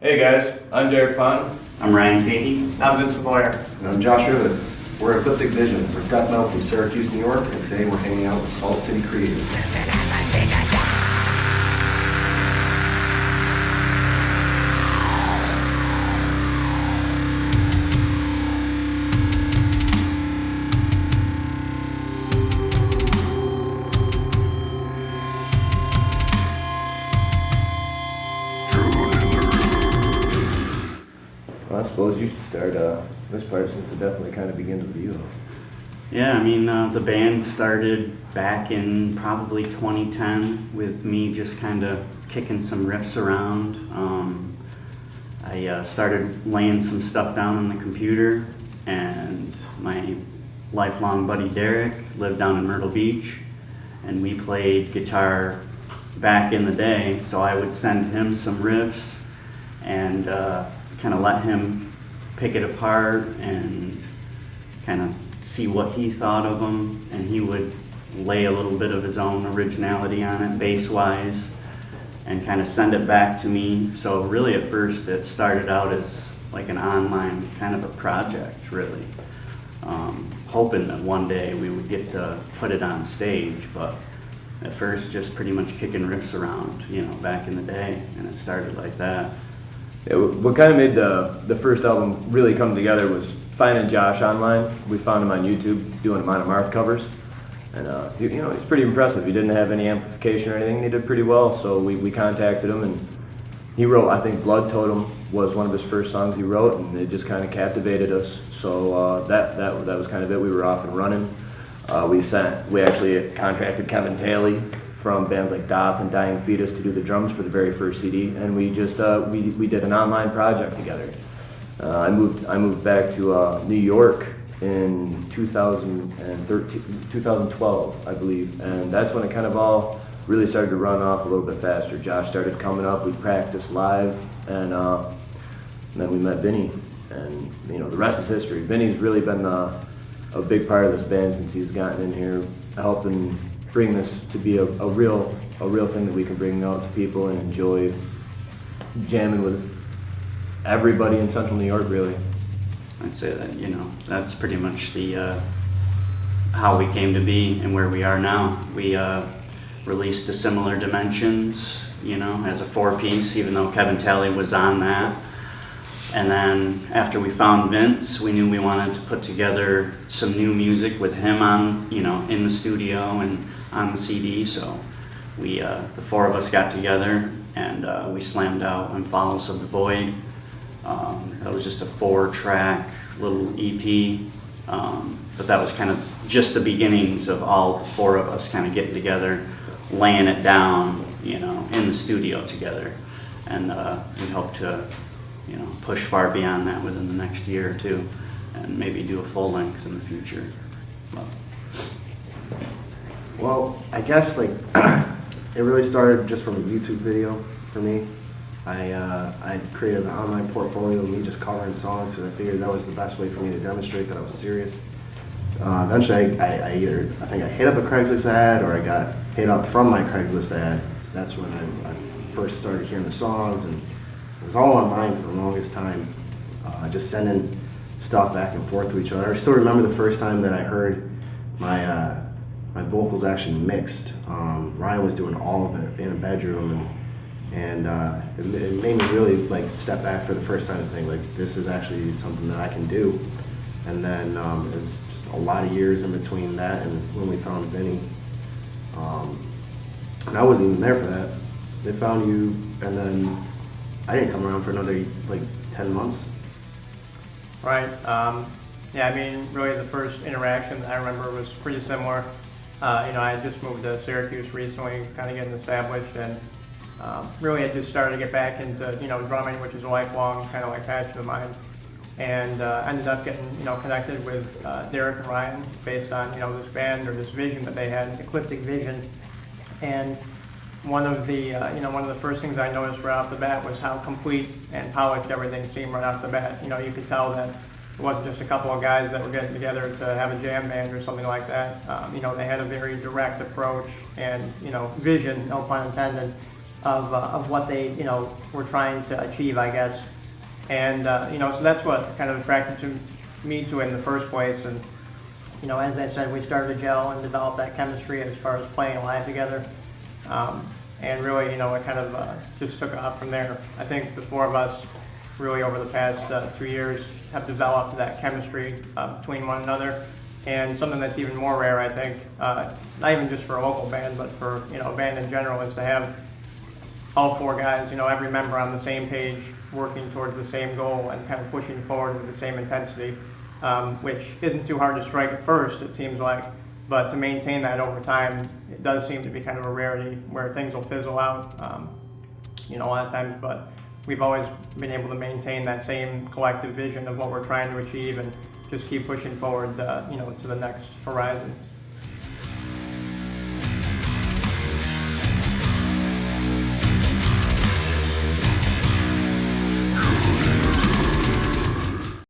Hey guys, I'm Derek Pond. I'm Ryan Cahey. I'm Vincent Lawyer. And I'm Josh Rivet. We're Ecliptic Vision. We're death metal from Syracuse, New York, and today we're hanging out with Salt City Creative. Well, I suppose you should start this part since it definitely kind of begins with you. Yeah, the band started back in probably 2010 with me just kind of kicking some riffs around. I started laying some stuff down on the computer, and my lifelong buddy Derek lived down in Myrtle Beach, and we played guitar back in the day, so I would send him some riffs and kind of let him pick it apart and kind of see what he thought of them, and he would lay a little bit of his own originality on it bass-wise and kind of send it back to me. So really at first it started out as like an online kind of a project, really. Hoping that one day we would get to put it on stage, but at first just pretty much kicking riffs around, back in the day, and it started like that. Yeah, what kind of made the first album really come together was finding Josh online. We found him on YouTube doing Amon Amarth covers, and he's pretty impressive. He didn't have any amplification or anything, and he did pretty well. So we contacted him, and he wrote, I think Blood Totem was one of his first songs he wrote, and it just kind of captivated us. So that was kind of it. We were off and running. We actually contracted Kevin Taylor from bands like Doth and Dying Fetus to do the drums for the very first CD, and we just we did an online project together. I moved back to New York in 2012, I believe, and that's when it kind of all really started to run off a little bit faster. Josh started coming up, we practiced live, and then we met Vinny, and the rest is history. Vinny's really been a big part of this band since he's gotten in here, helping bring this to be a real thing that we can bring out to people and enjoy jamming with everybody in Central New York, really. I'd say that, that's pretty much the how we came to be and where we are now. We released Dissimilar Dimensions, as a 4-piece, even though Kevin Talley was on that. And then after we found Vince, we knew we wanted to put together some new music with him on, in the studio and on the CD. So we, the four of us got together and we slammed out When Follows of the Void. That was just a 4-track little EP, but that was kind of just the beginnings of all the four of us kind of getting together, laying it down, in the studio together. And we hope to, push far beyond that within the next year or two, and maybe do a full length in the future. Well, I guess it really started just from a YouTube video for me. I created an online portfolio of me just covering songs, so I figured that was the best way for me to demonstrate that I was serious. Eventually, I think I hit up a Craigslist ad, or I got hit up from my Craigslist ad. That's when I first started hearing the songs, and it was all online for the longest time, just sending stuff back and forth to each other. I still remember the first time that I heard my vocals actually mixed. Ryan was doing all of it in a bedroom, and it made me really step back for the first time and think this is actually something that I can do. And then it was just a lot of years in between that and when we found Vinny. And I wasn't even there for that. They found you, and then I didn't come around for another 10 months. Right. Really the first interaction I remember was pretty similar. I had just moved to Syracuse recently, kind of getting established, and really I just started to get back into drumming, which is a lifelong kind of passion of mine, and ended up getting connected with Derek and Ryan based on this band or this vision that they had, Ecliptic Vision. And one of the first things I noticed right off the bat was how complete and polished everything seemed right off the bat. You could tell that it wasn't just a couple of guys that were getting together to have a jam band or something like that. They had a very direct approach and vision, no pun intended, of what they, were trying to achieve, I guess. And, so that's what kind of attracted me to it in the first place. And, as I said, we started to gel and develop that chemistry as far as playing live together. And really, it kind of just took off from there. I think the four of us really over the past 2 years have developed that chemistry between one another. And something that's even more rare, I think, not even just for a local band, but for a band in general, is to have all four guys, every member on the same page, working towards the same goal and kind of pushing forward with the same intensity, which isn't too hard to strike at first, it seems like. But to maintain that over time, it does seem to be kind of a rarity where things will fizzle out, a lot of times. But we've always been able to maintain that same collective vision of what we're trying to achieve and just keep pushing forward, to the next horizon.